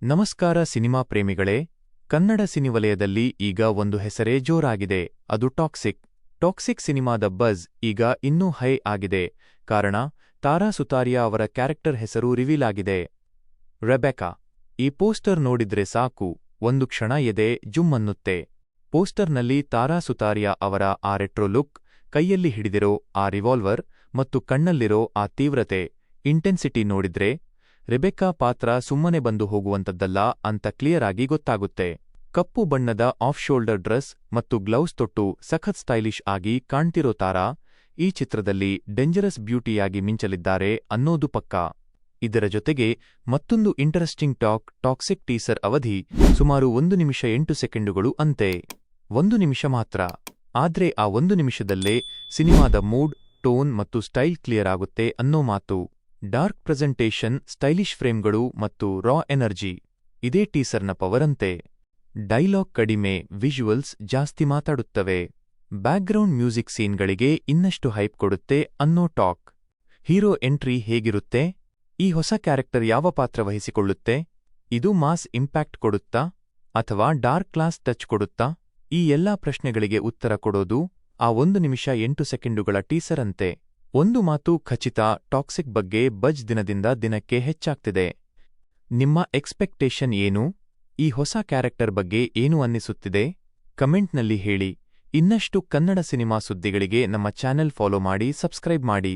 ನಮಸ್ಕಾರ ಸಿನಿಮಾ ಪ್ರೇಮಿಗಳೇ. ಕನ್ನಡ ಸಿನಿವಲಯದಲ್ಲಿ ಈಗ ಒಂದು ಹೆಸರೇ ಜೋರಾಗಿದೆ, ಅದು ಟಾಕ್ಸಿಕ್ ಸಿನಿಮಾದ ಬಜ್ ಈಗ ಇನ್ನೂ ಹೈ ಆಗಿದೆ. ಕಾರಣ, ತಾರಾ ಸುತಾರಿಯಾ ಅವರ ಕ್ಯಾರೆಕ್ಟರ್ ಹೆಸರು ರಿವೀಲ್ ಆಗಿದೆ, ರೆಬೆಕಾ. ಈ ಪೋಸ್ಟರ್ ನೋಡಿದ್ರೆ ಸಾಕು, ಒಂದು ಕ್ಷಣ ಎದೆ ಜುಮ್ ಅನ್ನುತ್ತೆ. ಪೋಸ್ಟರ್ನಲ್ಲಿ ತಾರಾ ಸುತಾರಿಯಾ ಅವರ ಆ ರೆಟ್ರೋ ಲುಕ್, ಕೈಯಲ್ಲಿ ಹಿಡಿದಿರೋ ಆ ರಿವಾಲ್ವರ್ ಮತ್ತು ಕಣ್ಣಲ್ಲಿರೋ ಆ ತೀವ್ರತೆ, ಇಂಟೆನ್ಸಿಟಿ ನೋಡಿದ್ರೆ ರೆಬೆಕಾ ಪಾತ್ರ ಸುಮ್ಮನೆ ಬಂದು ಹೋಗುವಂತದ್ದಲ್ಲ ಅಂತ ಕ್ಲಿಯರ್ ಆಗಿ ಗೊತ್ತಾಗುತ್ತೆ. ಕಪ್ಪು ಬಣ್ಣದ ಆಫ್ ಶೋಲ್ಡರ್ ಡ್ರೆಸ್ ಮತ್ತು ಗ್ಲೌಸ್ ತೊಟ್ಟು ಸಖತ್ ಸ್ಟೈಲಿಶ್ ಆಗಿ ಕಾಣ್ತಿರೋ ತಾರಾ ಈ ಚಿತ್ರದಲ್ಲಿ ಡೇಂಜರಸ್ ಬ್ಯೂಟಿಯಾಗಿ ಮಿಂಚಲಿದ್ದಾರೆ ಅನ್ನೋದು ಪಕ್ಕಾ. ಇದರ ಜೊತೆಗೆ ಮತ್ತೊಂದು ಇಂಟರೆಸ್ಟಿಂಗ್ ಟಾಕ್ಸಿಕ್ ಟೀಸರ್ ಅವಧಿ ಸುಮಾರು 1 ನಿಮಿಷ 8 ಸೆಕೆಂಡುಗಳು ಅಂತೆ. 1 ನಿಮಿಷ ಮಾತ್ರ. ಆದ್ರೆ ಆ 1 ನಿಮಿಷದಲ್ಲೇ ಸಿನಿಮಾದ ಮೂಡ್, ಟೋನ್ ಮತ್ತು ಸ್ಟೈಲ್ ಕ್ಲಿಯರ್ ಆಗುತ್ತೆ ಅನ್ನೋ ಮಾತು. ಡಾರ್ಕ್ ಪ್ರೆಸೆಂಟೇಷನ್, ಸ್ಟೈಲಿಶ್ ಫ್ರೇಮ್ಗಳು ಮತ್ತು ರಾ ಎನರ್ಜಿ, ಇದೇ ಟೀಸರ್ನ ಪವರ್ ಅಂತೆ. ಡೈಲಾಗ್ ಕಡಿಮೆ, ವಿಜುವಲ್ಸ್ ಜಾಸ್ತಿ ಮಾತಾಡುತ್ತವೆ. ಬ್ಯಾಕ್ಗ್ರೌಂಡ್ ಮ್ಯೂಸಿಕ್ ಸೀನ್ಗಳಿಗೆ ಇನ್ನಷ್ಟು ಹೈಪ್ ಕೊಡುತ್ತೆ ಅನ್ನೋ ಟಾಕ್. ಹೀರೋ ಎಂಟ್ರಿ ಹೇಗಿರುತ್ತೆ? ಈ ಹೊಸ ಕ್ಯಾರೆಕ್ಟರ್ ಯಾವ ಪಾತ್ರ ವಹಿಸಿಕೊಳ್ಳುತ್ತೆ? ಇದು ಮಾಸ್ ಇಂಪ್ಯಾಕ್ಟ್ ಕೊಡುತ್ತಾ ಅಥವಾ ಡಾರ್ಕ್ ಕ್ಲಾಸ್ ಟಚ್ ಕೊಡುತ್ತಾ? ಈ ಎಲ್ಲಾ ಪ್ರಶ್ನೆಗಳಿಗೆ ಉತ್ತರ ಕೊಡೋದು ಆ 1 ನಿಮಿಷ 8 ಸೆಕೆಂಡುಗಳ ಟೀಸರ್ ಅಂತೆ. ಒಂದು ಮಾತು ಖಚಿತ, ಟಾಕ್ಸಿಕ್ ಬಗ್ಗೆ ಬಜ್ ದಿನದಿಂದ ದಿನಕ್ಕೆ ಹೆಚ್ಚಾಗ್ತಿದೆ. ನಿಮ್ಮ ಎಕ್ಸ್ಪೆಕ್ಟೇಷನ್ ಏನು? ಈ ಹೊಸ ಕ್ಯಾರೆಕ್ಟರ್ ಬಗ್ಗೆ ಏನು ಅನ್ನಿಸುತ್ತಿದೆ? ಕಮೆಂಟ್ನಲ್ಲಿ ಹೇಳಿ. ಇನ್ನಷ್ಟು ಕನ್ನಡ ಸಿನಿಮಾ ಸುದ್ದಿಗಳಿಗೆ ನಮ್ಮ ಚಾನೆಲ್ ಫಾಲೋ ಮಾಡಿ, ಸಬ್ಸ್ಕ್ರೈಬ್ ಮಾಡಿ.